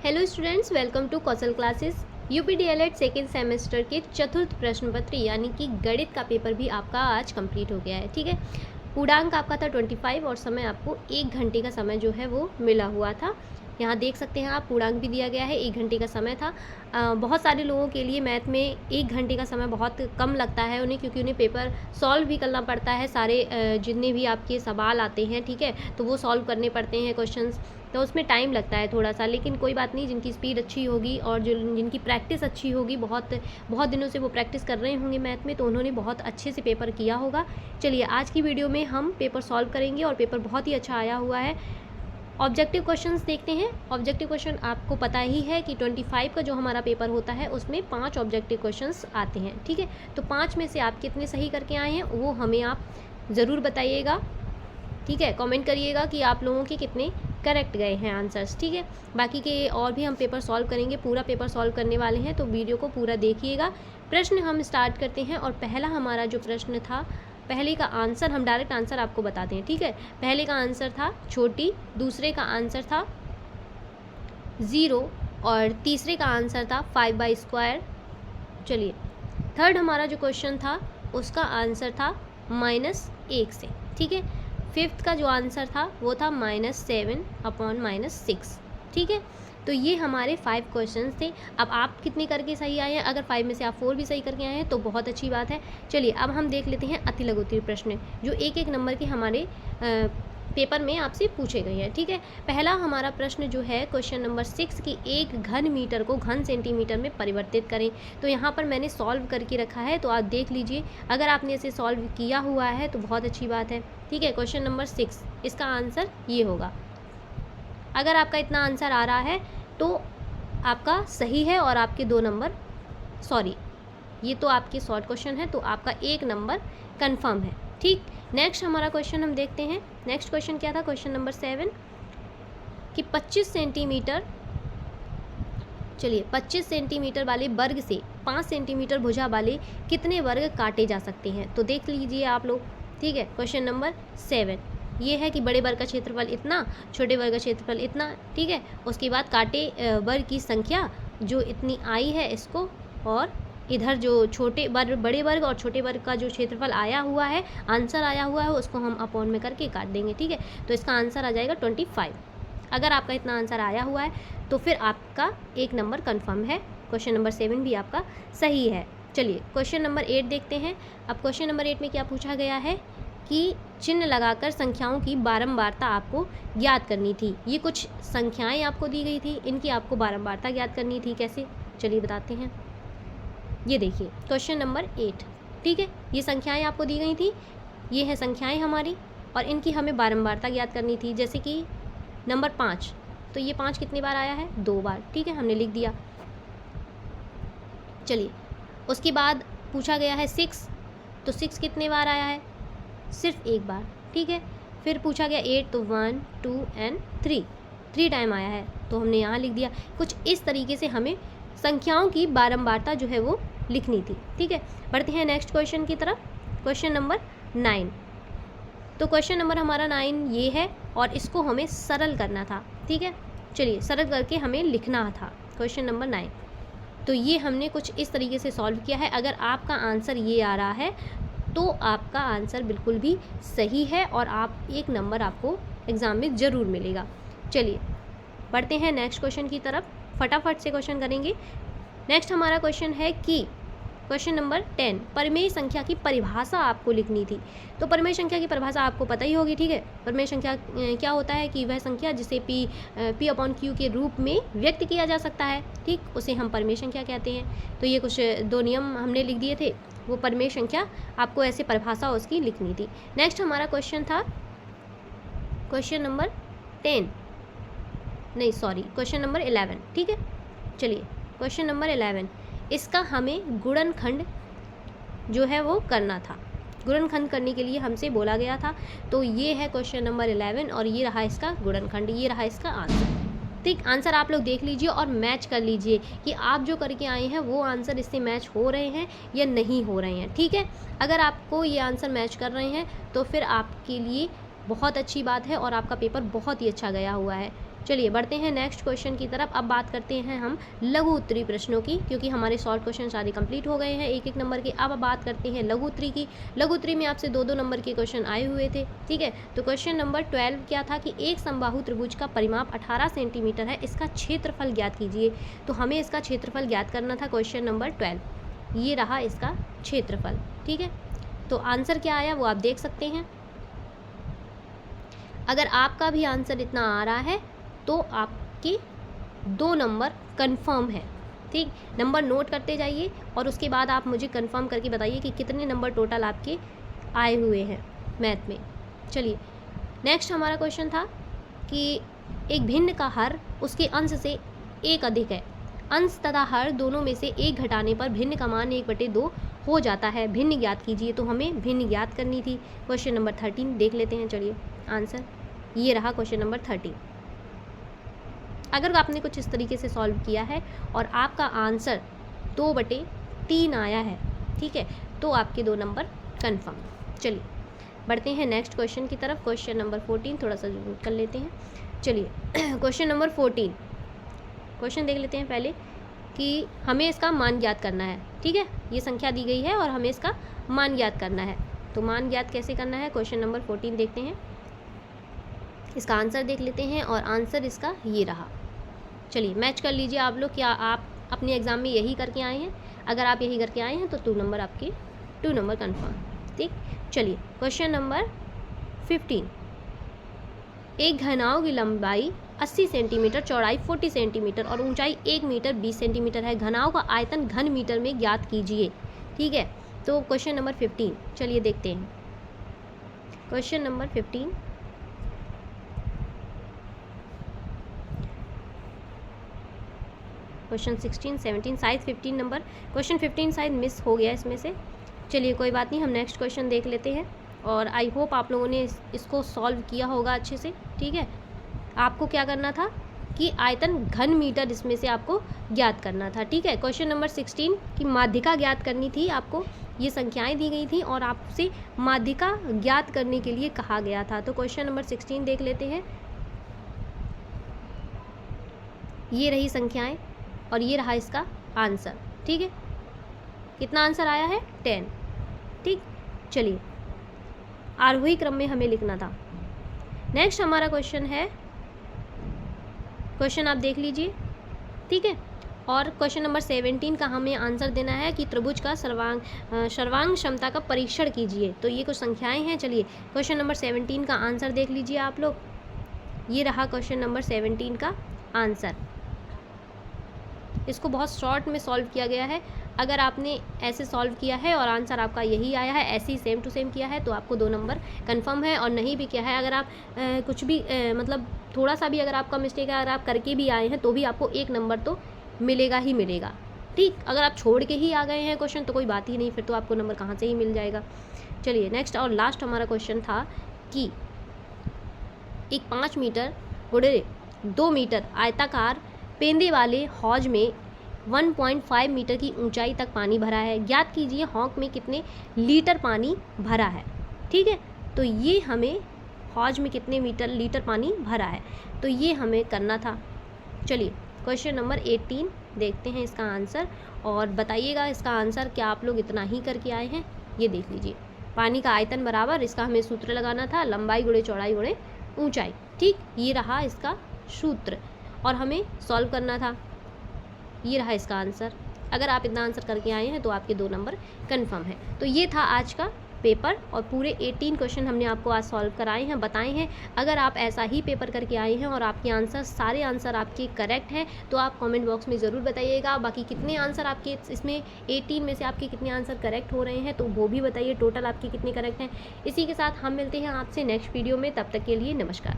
Hello students, welcome to Kaushal classes. UP DElEd second semester के चतुर्थ प्रश्न पत्र यानी कि गणित का पेपर भी आपका आज कंप्लीट हो गया है। ठीक है, पूर्णांक आपका था 25 और समय आपको 1 घंटे का समय जो है वो मिला हुआ था। यहाँ देख सकते हैं आप, पूर्णांक भी दिया गया है, 1 घंटे का समय था। बहुत सारे लोगों के लिए मैथ में 1 घंटे का समय बहुत कम लगता है उन्हें, क्योंकि उन्हें पेपर सॉल्व भी करना पड़ता है। सारे जितने भी आपके सवाल आते हैं, ठीक है, तो वो सॉल्व करने पड़ते हैं क्वेश्चंस, तो उसमें टाइम लगता है थोड़ा सा। लेकिन कोई बात नहीं, जिनकी स्पीड अच्छी होगी और जिनकी प्रैक्टिस अच्छी होगी, बहुत बहुत दिनों से वो प्रैक्टिस कर रहे होंगे मैथ में, तो उन्होंने बहुत अच्छे से पेपर किया होगा। चलिए, आज की वीडियो में हम पेपर सॉल्व करेंगे और पेपर बहुत ही अच्छा आया हुआ है। ऑब्जेक्टिव क्वेश्चंस देखते हैं। ऑब्जेक्टिव क्वेश्चन आपको पता ही है कि 25 का जो हमारा पेपर होता है उसमें 5 ऑब्जेक्टिव क्वेश्चंस आते हैं। ठीक है, तो 5 में से आप कितने सही करके आए हैं वो हमें आप ज़रूर बताइएगा। ठीक है, कमेंट करिएगा कि आप लोगों के कितने करेक्ट गए हैं आंसर्स। ठीक है, बाकी के और भी हम पेपर सॉल्व करेंगे, पूरा पेपर सॉल्व करने वाले हैं, तो वीडियो को पूरा देखिएगा। प्रश्न हम स्टार्ट करते हैं और पहला हमारा जो प्रश्न था, पहले का आंसर हम डायरेक्ट आंसर आपको बताते हैं। ठीक है, पहले का आंसर था छोटी, दूसरे का आंसर था 0 और तीसरे का आंसर था 5/²। चलिए, थर्ड हमारा जो क्वेश्चन था उसका आंसर था -1 से। ठीक है, फिफ्थ का जो आंसर था वो था -7/-6। ठीक है, तो ये हमारे 5 क्वेश्चंस थे। अब आप कितने करके सही आए हैं? अगर 5 में से आप 4 भी सही करके आए हैं तो बहुत अच्छी बात है। चलिए, अब हम देख लेते हैं अति लघु उत्तरीय प्रश्न, जो एक एक नंबर के हमारे पेपर में आपसे पूछे गए हैं। ठीक है, पहला हमारा प्रश्न जो है क्वेश्चन नंबर 6 की 1 घन मीटर को घन सेंटीमीटर में परिवर्तित करें। तो यहाँ पर मैंने सॉल्व करके रखा है, तो आप देख लीजिए। अगर आपने इसे सॉल्व किया हुआ है तो बहुत अच्छी बात है। ठीक है, क्वेश्चन नंबर 6 इसका आंसर ये होगा। अगर आपका इतना आंसर आ रहा है तो आपका सही है और आपके 2 नंबर, सॉरी, ये तो आपके शॉर्ट क्वेश्चन है, तो आपका 1 नंबर कंफर्म है। ठीक, नेक्स्ट हमारा क्वेश्चन हम देखते हैं। नेक्स्ट क्वेश्चन क्या था? क्वेश्चन नंबर 7 कि 25 सेंटीमीटर, चलिए 25 सेंटीमीटर वाले वर्ग से 5 सेंटीमीटर भुजा वाले कितने वर्ग काटे जा सकते हैं? तो देख लीजिए आप लोग। ठीक है, क्वेश्चन नंबर 7 ये है कि बड़े वर्ग का क्षेत्रफल इतना, छोटे वर्ग का क्षेत्रफल इतना। ठीक है, उसके बाद काटे वर्ग की संख्या जो इतनी आई है इसको, और इधर जो छोटे वर्ग, बड़े वर्ग और छोटे वर्ग का जो क्षेत्रफल आया हुआ है, आंसर आया हुआ है, उसको हम अपॉन में करके काट देंगे। ठीक है, तो इसका आंसर आ जाएगा 25। अगर आपका इतना आंसर आया हुआ है तो फिर आपका 1 नंबर कन्फर्म है। क्वेश्चन नंबर 7 भी आपका सही है। चलिए, क्वेश्चन नंबर 8 देखते हैं। अब क्वेश्चन नंबर 8 में क्या पूछा गया है कि चिन्ह लगाकर संख्याओं की बारंबारता आपको ज्ञात करनी थी। ये कुछ संख्याएं आपको दी गई थी, इनकी आपको बारंबारता ज्ञात करनी थी। कैसे? चलिए बताते हैं। ये देखिए क्वेश्चन नंबर 8। ठीक है, ये संख्याएं आपको दी गई थी, ये है संख्याएं हमारी, और इनकी हमें बारंबारता ज्ञात करनी थी। जैसे कि नंबर 5, तो ये 5 कितनी बार आया है? 2 बार। ठीक है, हमने लिख दिया। चलिए, उसके बाद पूछा गया है 6, तो 6 कितने बार आया है? सिर्फ 1 बार। ठीक है, फिर पूछा गया 8, तो 1, 2 एंड 3 टाइम आया है, तो हमने यहाँ लिख दिया। कुछ इस तरीके से हमें संख्याओं की बारंबारता जो है वो लिखनी थी। ठीक है, बढ़ते हैं नेक्स्ट क्वेश्चन की तरफ। क्वेश्चन नंबर 9, तो क्वेश्चन नंबर हमारा 9 ये है और इसको हमें सरल करना था। ठीक है, चलिए सरल करके हमें लिखना था क्वेश्चन नंबर 9। तो ये हमने कुछ इस तरीके से सॉल्व किया है। अगर आपका आंसर ये आ रहा है तो आपका आंसर बिल्कुल भी सही है और आप 1 नंबर आपको एग्ज़ाम में ज़रूर मिलेगा। चलिए बढ़ते हैं नेक्स्ट क्वेश्चन की तरफ, फटाफट से क्वेश्चन करेंगे। नेक्स्ट हमारा क्वेश्चन है कि क्वेश्चन नंबर 10, परिमेय संख्या की परिभाषा आपको लिखनी थी। तो परिमेय संख्या की परिभाषा आपको पता ही होगी। ठीक है, परिमेय संख्या क्या होता है कि वह संख्या जिसे P/Q के रूप में व्यक्त किया जा सकता है, ठीक, उसे हम परिमेय संख्या कहते हैं। तो ये कुछ 2 नियम हमने लिख दिए थे, वो परिमेय संख्या आपको ऐसे परिभाषा उसकी लिखनी थी। नेक्स्ट हमारा क्वेश्चन था क्वेश्चन नंबर 10, नहीं सॉरी, क्वेश्चन नंबर 11। ठीक है, चलिए क्वेश्चन नंबर 11, इसका हमें गुणनखंड जो है वो करना था। गुणनखंड करने के लिए हमसे बोला गया था। तो ये है क्वेश्चन नंबर 11 और ये रहा इसका गुणनखंड, ये रहा इसका आंसर। ठीक, आंसर आप लोग देख लीजिए और मैच कर लीजिए कि आप जो करके आए हैं वो आंसर इससे मैच हो रहे हैं या नहीं हो रहे हैं। ठीक है, अगर आपको ये आंसर मैच कर रहे हैं तो फिर आपके लिए बहुत अच्छी बात है और आपका पेपर बहुत ही अच्छा गया हुआ है। चलिए बढ़ते हैं नेक्स्ट क्वेश्चन की तरफ। अब बात करते हैं हम लघु उत्तरी प्रश्नों की, क्योंकि हमारे शॉर्ट क्वेश्चन सारे कंप्लीट हो गए हैं एक नंबर के। अब बात करते हैं लघु उत्तरी की। लघु उत्तरी में आपसे 2 नंबर के क्वेश्चन आए हुए थे, ठीक है। तो क्वेश्चन नंबर 12 क्या था कि एक समबाहु त्रिभुज का परिमाप 18 सेंटीमीटर है, इसका क्षेत्रफल ज्ञात कीजिए। तो हमें इसका क्षेत्रफल ज्ञात करना था। क्वेश्चन नंबर 12 ये रहा इसका क्षेत्रफल, ठीक है। तो आंसर क्या आया वो आप देख सकते हैं। अगर आपका भी आंसर इतना आ रहा है तो आपके 2 नंबर कंफर्म है, ठीक। नंबर नोट करते जाइए और उसके बाद आप मुझे कंफर्म करके बताइए कि कितने नंबर टोटल आपके आए हुए हैं मैथ में। चलिए नेक्स्ट हमारा क्वेश्चन था कि एक भिन्न का हर उसके अंश से 1 अधिक है। अंश तथा हर दोनों में से 1 घटाने पर भिन्न का मान 1/2 हो जाता है। भिन्न ज्ञात कीजिए। तो हमें भिन्न ज्ञात करनी थी। क्वेश्चन नंबर 13 देख लेते हैं। चलिए आंसर ये रहा क्वेश्चन नंबर 13। अगर आपने कुछ इस तरीके से सॉल्व किया है और आपका आंसर 2/3 आया है, ठीक है, तो आपके 2 नंबर कन्फर्म। चलिए बढ़ते हैं नेक्स्ट क्वेश्चन की तरफ। क्वेश्चन नंबर 14 थोड़ा सा जूम कर लेते हैं। चलिए क्वेश्चन नंबर 14 क्वेश्चन देख लेते हैं पहले कि हमें इसका मान ज्ञात करना है, ठीक है। ये संख्या दी गई है और हमें इसका मान ज्ञात करना है। तो मान ज्ञात कैसे करना है, क्वेश्चन नंबर 14 देखते हैं, इसका आंसर देख लेते हैं और आंसर इसका ये रहा। चलिए मैच कर लीजिए आप लोग, क्या आप अपने एग्ज़ाम में यही करके आए हैं। अगर आप यही करके आए हैं तो 2 नंबर आपके 2 नंबर कन्फर्म, ठीक। चलिए क्वेश्चन नंबर 15। एक घनाव की लंबाई 80 सेंटीमीटर, चौड़ाई 40 सेंटीमीटर और ऊंचाई 1 मीटर 20 सेंटीमीटर है। घनाव का आयतन घन मीटर में ज्ञात कीजिए, ठीक है। तो क्वेश्चन नंबर 15 चलिए देखते हैं। क्वेश्चन नंबर 15 क्वेश्चन 16 17 शायद 15 नंबर क्वेश्चन 15 शायद मिस हो गया इसमें से। चलिए कोई बात नहीं, हम नेक्स्ट क्वेश्चन देख लेते हैं और आई होप आप लोगों ने इसको सॉल्व किया होगा अच्छे से, ठीक है। आपको क्या करना था कि आयतन घन मीटर इसमें से आपको ज्ञात करना था, ठीक है। क्वेश्चन नंबर 16 की माध्यिका ज्ञात करनी थी आपको। ये संख्याएं दी गई थी और आपसे माध्यिका ज्ञात करने के लिए कहा गया था। तो क्वेश्चन नंबर 16 देख लेते हैं। ये रही संख्याएं और ये रहा इसका आंसर, ठीक है। कितना आंसर आया है 10, ठीक। चलिए आरोही क्रम में हमें लिखना था। नेक्स्ट हमारा क्वेश्चन है, क्वेश्चन आप देख लीजिए, ठीक है। और क्वेश्चन नंबर 17 का हमें आंसर देना है कि त्रिभुज का सर्वांग क्षमता का परीक्षण कीजिए। तो ये कुछ संख्याएं हैं। चलिए क्वेश्चन नंबर 17 का आंसर देख लीजिए आप लोग। ये रहा क्वेश्चन नंबर 17 का आंसर। इसको बहुत शॉर्ट में सॉल्व किया गया है। अगर आपने ऐसे सॉल्व किया है और आंसर आपका यही आया है, ऐसे ही सेम टू सेम किया है, तो आपको 2 नंबर कंफर्म है। और नहीं भी किया है, अगर आप कुछ भी मतलब थोड़ा सा भी अगर आपका मिस्टेक है, अगर आप करके भी आए हैं तो भी आपको 1 नंबर तो मिलेगा ही मिलेगा, ठीक। अगर आप छोड़ के ही आ गए हैं क्वेश्चन तो कोई बात ही नहीं, फिर तो आपको नंबर कहाँ से ही मिल जाएगा। चलिए नेक्स्ट और लास्ट हमारा क्वेश्चन था कि एक 5 मीटर गुणे 2 मीटर आयताकार पेंदे वाले हौज में 1.5 मीटर की ऊंचाई तक पानी भरा है। ज्ञात कीजिए हौज में कितने लीटर पानी भरा है, ठीक है। तो ये हमें हौज में कितने लीटर पानी भरा है, तो ये हमें करना था। चलिए क्वेश्चन नंबर 18 देखते हैं इसका आंसर और बताइएगा इसका आंसर क्या आप लोग इतना ही करके आए हैं। ये देख लीजिए, पानी का आयतन बराबर, इसका हमें सूत्र लगाना था लंबाई गुणे चौड़ाई गुणे ऊंचाई, ठीक। ये रहा इसका सूत्र और हमें सॉल्व करना था। ये रहा इसका आंसर। अगर आप इतना आंसर करके आए हैं तो आपके 2 नंबर कंफर्म है। तो ये था आज का पेपर और पूरे 18 क्वेश्चन हमने आपको आज सॉल्व कराए हैं, बताए हैं। अगर आप ऐसा ही पेपर करके आए हैं और आपके आंसर सारे आंसर आपके करेक्ट हैं तो आप कमेंट बॉक्स में ज़रूर बताइएगा। बाकी कितने आंसर आपके इसमें 18 में से आपके कितने आंसर करेक्ट हो रहे हैं तो वो भी बताइए, टोटल आपके कितने करेक्ट हैं। इसी के साथ हम मिलते हैं आपसे नेक्स्ट वीडियो में, तब तक के लिए नमस्कार।